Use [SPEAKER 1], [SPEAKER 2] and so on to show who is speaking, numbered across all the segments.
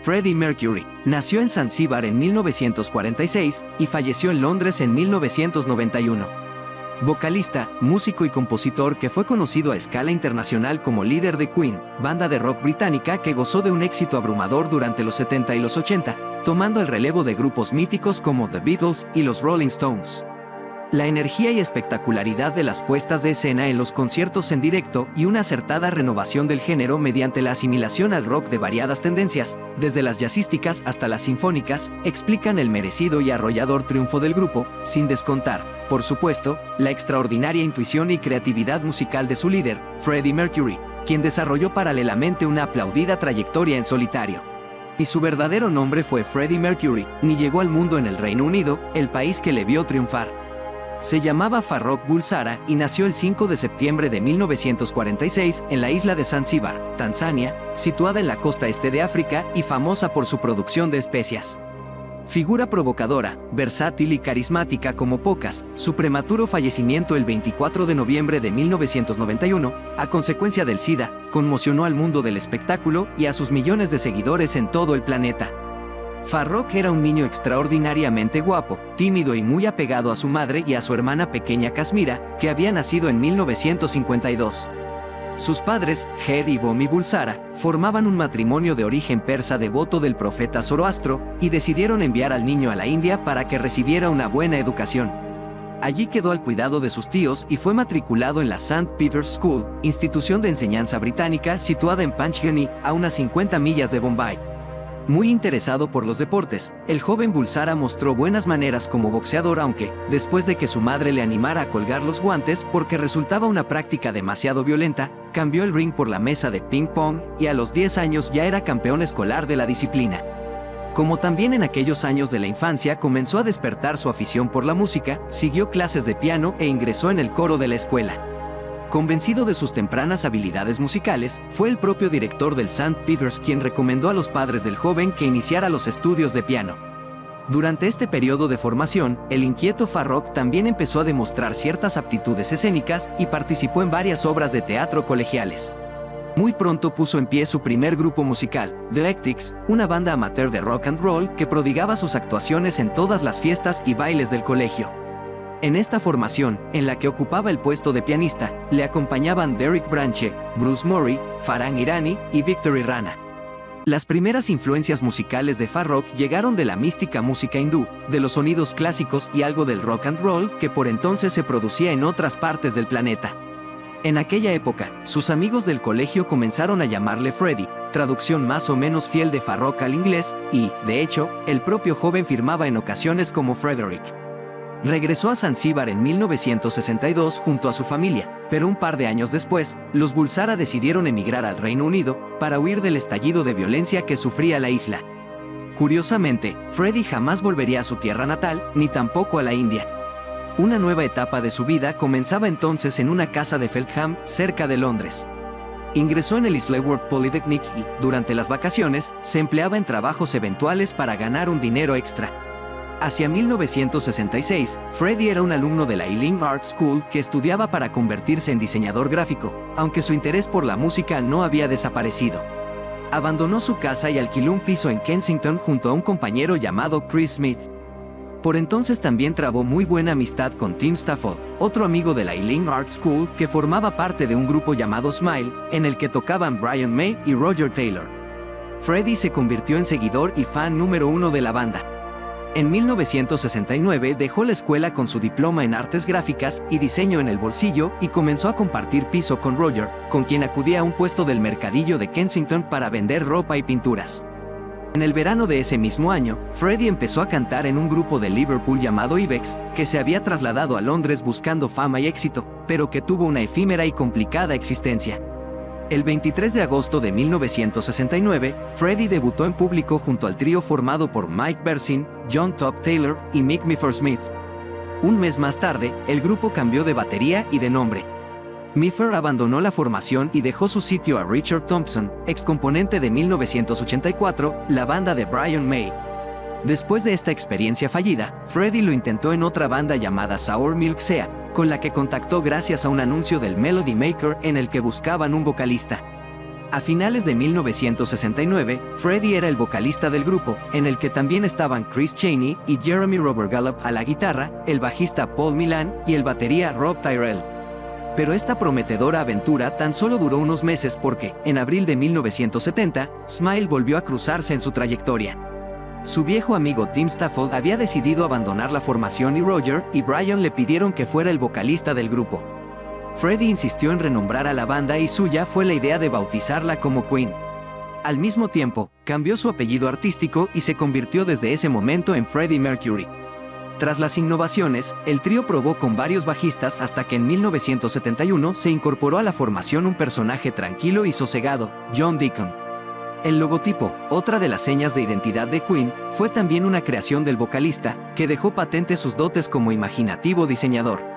[SPEAKER 1] Freddie Mercury nació en Zanzíbar en 1946 y falleció en Londres en 1991. Vocalista, músico y compositor que fue conocido a escala internacional como líder de Queen, banda de rock británica que gozó de un éxito abrumador durante los 70 y los 80, tomando el relevo de grupos míticos como The Beatles y los Rolling Stones. La energía y espectacularidad de las puestas de escena en los conciertos en directo y una acertada renovación del género mediante la asimilación al rock de variadas tendencias, desde las jazzísticas hasta las sinfónicas, explican el merecido y arrollador triunfo del grupo, sin descontar, por supuesto, la extraordinaria intuición y creatividad musical de su líder, Freddie Mercury, quien desarrolló paralelamente una aplaudida trayectoria en solitario. Y su verdadero nombre fue Freddie Mercury, ni llegó al mundo en el Reino Unido, el país que le vio triunfar. Se llamaba Farrokh Bulsara y nació el 5 de septiembre de 1946 en la isla de Zanzíbar, Tanzania, situada en la costa este de África y famosa por su producción de especias. Figura provocadora, versátil y carismática como pocas, su prematuro fallecimiento el 24 de noviembre de 1991, a consecuencia del SIDA, conmocionó al mundo del espectáculo y a sus millones de seguidores en todo el planeta. Farrokh era un niño extraordinariamente guapo, tímido y muy apegado a su madre y a su hermana pequeña Kasmira, que había nacido en 1952. Sus padres, Her y Bomi Bulsara, formaban un matrimonio de origen persa devoto del profeta Zoroastro, y decidieron enviar al niño a la India para que recibiera una buena educación. Allí quedó al cuidado de sus tíos y fue matriculado en la St. Peter's School, institución de enseñanza británica situada en Panchgani, a unas 50 millas de Bombay. Muy interesado por los deportes, el joven Bulsara mostró buenas maneras como boxeador, aunque, después de que su madre le animara a colgar los guantes porque resultaba una práctica demasiado violenta, cambió el ring por la mesa de ping pong y a los 10 años ya era campeón escolar de la disciplina. Como también en aquellos años de la infancia comenzó a despertar su afición por la música, siguió clases de piano e ingresó en el coro de la escuela. Convencido de sus tempranas habilidades musicales, fue el propio director del St. Peter's quien recomendó a los padres del joven que iniciara los estudios de piano. Durante este periodo de formación, el inquieto Farrokh también empezó a demostrar ciertas aptitudes escénicas y participó en varias obras de teatro colegiales. Muy pronto puso en pie su primer grupo musical, The Electrics, una banda amateur de rock and roll que prodigaba sus actuaciones en todas las fiestas y bailes del colegio. En esta formación, en la que ocupaba el puesto de pianista, le acompañaban Derek Branche, Bruce Murray, Farhan Irani y Victory Rana. Las primeras influencias musicales de Farrokh llegaron de la mística música hindú, de los sonidos clásicos y algo del rock and roll que por entonces se producía en otras partes del planeta. En aquella época, sus amigos del colegio comenzaron a llamarle Freddie, traducción más o menos fiel de Farrokh al inglés, y, de hecho, el propio joven firmaba en ocasiones como Frederick. Regresó a Zanzíbar en 1962 junto a su familia, pero un par de años después, los Bulsara decidieron emigrar al Reino Unido para huir del estallido de violencia que sufría la isla. Curiosamente, Freddie jamás volvería a su tierra natal, ni tampoco a la India. Una nueva etapa de su vida comenzaba entonces en una casa de Feltham, cerca de Londres. Ingresó en el Isleworth Polytechnic y, durante las vacaciones, se empleaba en trabajos eventuales para ganar un dinero extra. Hacia 1966, Freddie era un alumno de la Ealing Art School que estudiaba para convertirse en diseñador gráfico, aunque su interés por la música no había desaparecido. Abandonó su casa y alquiló un piso en Kensington junto a un compañero llamado Chris Smith. Por entonces también trabó muy buena amistad con Tim Stafford, otro amigo de la Ealing Art School que formaba parte de un grupo llamado Smile, en el que tocaban Brian May y Roger Taylor. Freddie se convirtió en seguidor y fan número 1 de la banda. En 1969 dejó la escuela con su diploma en artes gráficas y diseño en el bolsillo y comenzó a compartir piso con Roger, con quien acudía a un puesto del mercadillo de Kensington para vender ropa y pinturas. En el verano de ese mismo año, Freddie empezó a cantar en un grupo de Liverpool llamado Ibex, que se había trasladado a Londres buscando fama y éxito, pero que tuvo una efímera y complicada existencia. El 23 de agosto de 1969, Freddie debutó en público junto al trío formado por Mike Bersin, John Top Taylor y Mick Miffer Smith. Un mes más tarde, el grupo cambió de batería y de nombre. Miffer abandonó la formación y dejó su sitio a Richard Thompson, excomponente de 1984, la banda de Brian May. Después de esta experiencia fallida, Freddie lo intentó en otra banda llamada Sour Milk Sea, con la que contactó gracias a un anuncio del Melody Maker en el que buscaban un vocalista. A finales de 1969, Freddie era el vocalista del grupo, en el que también estaban Chris Chaney y Jeremy Robert Gallup a la guitarra, el bajista Paul Milan y el batería Rob Tyrell. Pero esta prometedora aventura tan solo duró unos meses porque, en abril de 1970, Smile volvió a cruzarse en su trayectoria. Su viejo amigo Tim Stafford había decidido abandonar la formación y Roger y Brian le pidieron que fuera el vocalista del grupo. Freddie insistió en renombrar a la banda y suya fue la idea de bautizarla como Queen. Al mismo tiempo, cambió su apellido artístico y se convirtió desde ese momento en Freddie Mercury. Tras las innovaciones, el trío probó con varios bajistas hasta que en 1971 se incorporó a la formación un personaje tranquilo y sosegado, John Deacon. El logotipo, otra de las señas de identidad de Queen, fue también una creación del vocalista, que dejó patente sus dotes como imaginativo diseñador.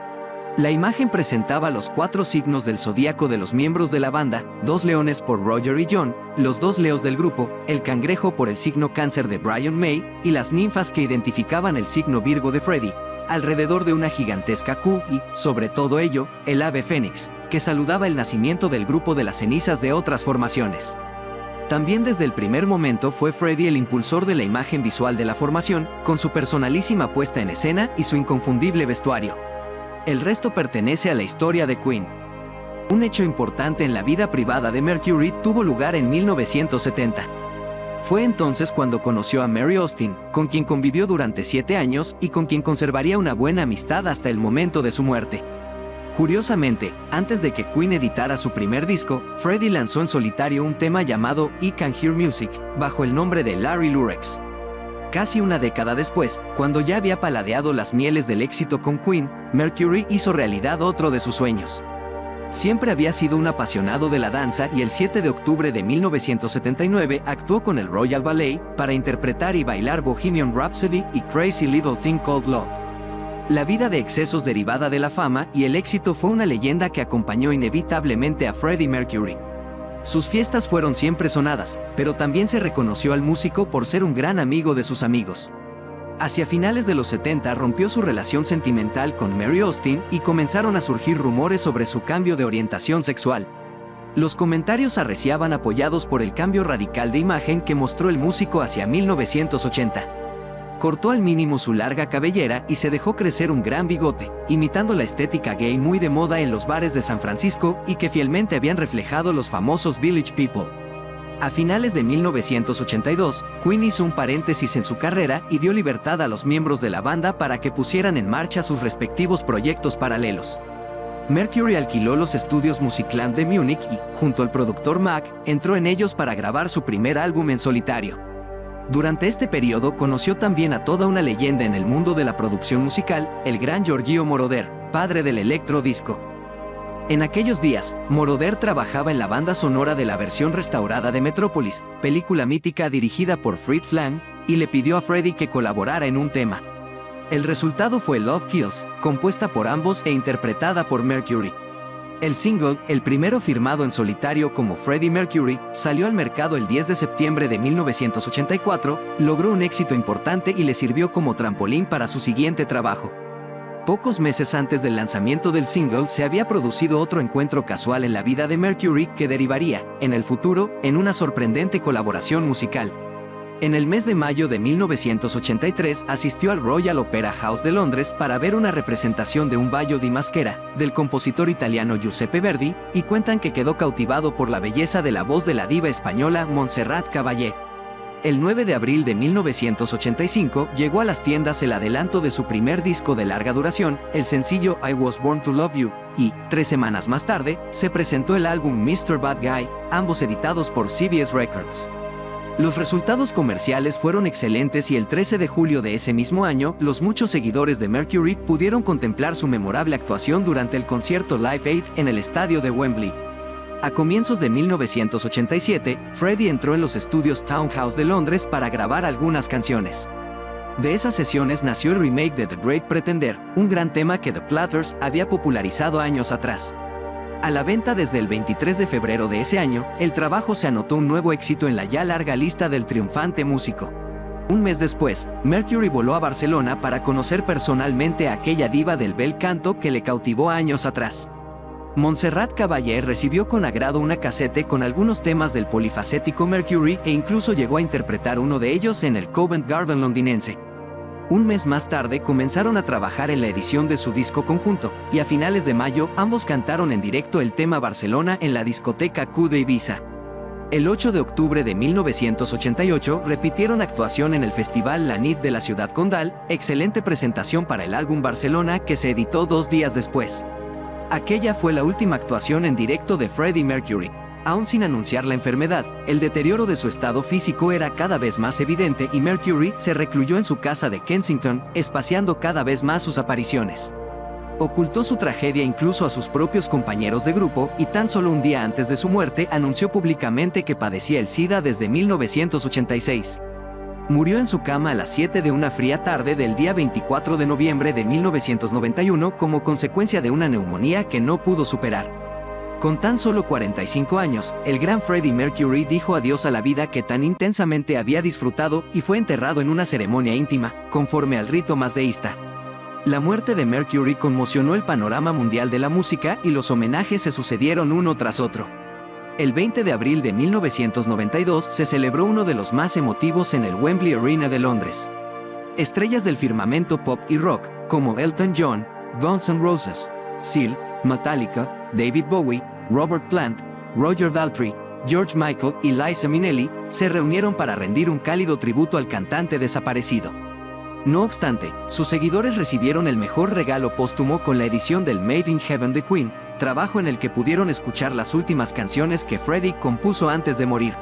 [SPEAKER 1] La imagen presentaba los 4 signos del zodíaco de los miembros de la banda, 2 leones por Roger y John, los 2 leos del grupo, el cangrejo por el signo cáncer de Brian May, y las ninfas que identificaban el signo Virgo de Freddie, alrededor de una gigantesca Q y, sobre todo ello, el ave fénix, que saludaba el nacimiento del grupo de las cenizas de otras formaciones. También desde el primer momento fue Freddie el impulsor de la imagen visual de la formación, con su personalísima puesta en escena y su inconfundible vestuario. El resto pertenece a la historia de Queen. Un hecho importante en la vida privada de Mercury tuvo lugar en 1970. Fue entonces cuando conoció a Mary Austin, con quien convivió durante 7 años y con quien conservaría una buena amistad hasta el momento de su muerte. Curiosamente, antes de que Queen editara su primer disco, Freddie lanzó en solitario un tema llamado I Can Hear Music, bajo el nombre de Larry Lurex. Casi una década después, cuando ya había paladeado las mieles del éxito con Queen, Mercury hizo realidad otro de sus sueños. Siempre había sido un apasionado de la danza y el 7 de octubre de 1979 actuó con el Royal Ballet para interpretar y bailar Bohemian Rhapsody y Crazy Little Thing Called Love. La vida de excesos derivada de la fama y el éxito fue una leyenda que acompañó inevitablemente a Freddie Mercury. Sus fiestas fueron siempre sonadas, pero también se reconoció al músico por ser un gran amigo de sus amigos. Hacia finales de los 70 rompió su relación sentimental con Mary Austin y comenzaron a surgir rumores sobre su cambio de orientación sexual. Los comentarios arreciaban apoyados por el cambio radical de imagen que mostró el músico hacia 1980. Cortó al mínimo su larga cabellera y se dejó crecer un gran bigote, imitando la estética gay muy de moda en los bares de San Francisco y que fielmente habían reflejado los famosos Village People. A finales de 1982, Queen hizo un paréntesis en su carrera y dio libertad a los miembros de la banda para que pusieran en marcha sus respectivos proyectos paralelos. Mercury alquiló los estudios Musicland de Múnich y, junto al productor Mac, entró en ellos para grabar su primer álbum en solitario. Durante este periodo conoció también a toda una leyenda en el mundo de la producción musical, el gran Giorgio Moroder, padre del electro disco. En aquellos días, Moroder trabajaba en la banda sonora de la versión restaurada de Metrópolis, película mítica dirigida por Fritz Lang, y le pidió a Freddie que colaborara en un tema. El resultado fue Love Kills, compuesta por ambos e interpretada por Mercury. El single, el primero firmado en solitario como Freddie Mercury, salió al mercado el 10 de septiembre de 1984, logró un éxito importante y le sirvió como trampolín para su siguiente trabajo. Pocos meses antes del lanzamiento del single se había producido otro encuentro casual en la vida de Mercury que derivaría, en el futuro, en una sorprendente colaboración musical. En el mes de mayo de 1983 asistió al Royal Opera House de Londres para ver una representación de un ballo di maschera, del compositor italiano Giuseppe Verdi, y cuentan que quedó cautivado por la belleza de la voz de la diva española Montserrat Caballé. El 9 de abril de 1985 llegó a las tiendas el adelanto de su primer disco de larga duración, el sencillo I Was Born to Love You, y, 3 semanas más tarde, se presentó el álbum Mr. Bad Guy, ambos editados por CBS Records. Los resultados comerciales fueron excelentes y el 13 de julio de ese mismo año, los muchos seguidores de Mercury pudieron contemplar su memorable actuación durante el concierto Live Aid en el estadio de Wembley. A comienzos de 1987, Freddie entró en los estudios Townhouse de Londres para grabar algunas canciones. De esas sesiones nació el remake de The Great Pretender, un gran tema que The Platters había popularizado años atrás. A la venta desde el 23 de febrero de ese año, el trabajo se anotó un nuevo éxito en la ya larga lista del triunfante músico. Un mes después, Mercury voló a Barcelona para conocer personalmente a aquella diva del bel canto que le cautivó años atrás. Montserrat Caballé recibió con agrado una casete con algunos temas del polifacético Mercury e incluso llegó a interpretar uno de ellos en el Covent Garden londinense. Un mes más tarde comenzaron a trabajar en la edición de su disco conjunto, y a finales de mayo ambos cantaron en directo el tema Barcelona en la discoteca Q de Ibiza. El 8 de octubre de 1988 repitieron actuación en el festival La Nit de la Ciudad Condal, excelente presentación para el álbum Barcelona que se editó 2 días después. Aquella fue la última actuación en directo de Freddie Mercury. Aún sin anunciar la enfermedad, el deterioro de su estado físico era cada vez más evidente y Mercury se recluyó en su casa de Kensington, espaciando cada vez más sus apariciones. Ocultó su tragedia incluso a sus propios compañeros de grupo y tan solo un día antes de su muerte anunció públicamente que padecía el SIDA desde 1986. Murió en su cama a las 7 de una fría tarde del día 24 de noviembre de 1991 como consecuencia de una neumonía que no pudo superar. Con tan solo 45 años, el gran Freddie Mercury dijo adiós a la vida que tan intensamente había disfrutado y fue enterrado en una ceremonia íntima, conforme al rito mazdeísta. La muerte de Mercury conmocionó el panorama mundial de la música y los homenajes se sucedieron uno tras otro. El 20 de abril de 1992 se celebró uno de los más emotivos en el Wembley Arena de Londres. Estrellas del firmamento pop y rock, como Elton John, Guns N' Roses, Seal, Metallica, David Bowie, Robert Plant, Roger Daltrey, George Michael y Liza Minnelli, se reunieron para rendir un cálido tributo al cantante desaparecido. No obstante, sus seguidores recibieron el mejor regalo póstumo con la edición del Made in Heaven de Queen, trabajo en el que pudieron escuchar las últimas canciones que Freddie compuso antes de morir.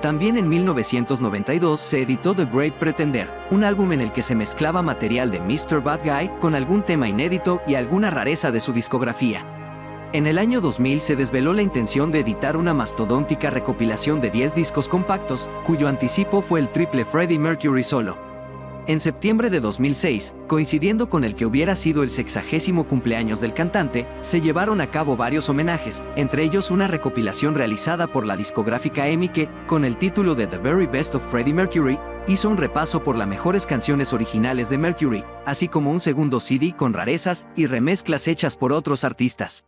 [SPEAKER 1] También en 1992 se editó The Great Pretender, un álbum en el que se mezclaba material de Mr. Bad Guy con algún tema inédito y alguna rareza de su discografía. En el año 2000 se desveló la intención de editar una mastodóntica recopilación de 10 discos compactos, cuyo anticipo fue el triple Freddie Mercury solo. En septiembre de 2006, coincidiendo con el que hubiera sido el 60º cumpleaños del cantante, se llevaron a cabo varios homenajes, entre ellos una recopilación realizada por la discográfica EMI que, con el título de The Very Best of Freddie Mercury, hizo un repaso por las mejores canciones originales de Mercury, así como un segundo CD con rarezas y remezclas hechas por otros artistas.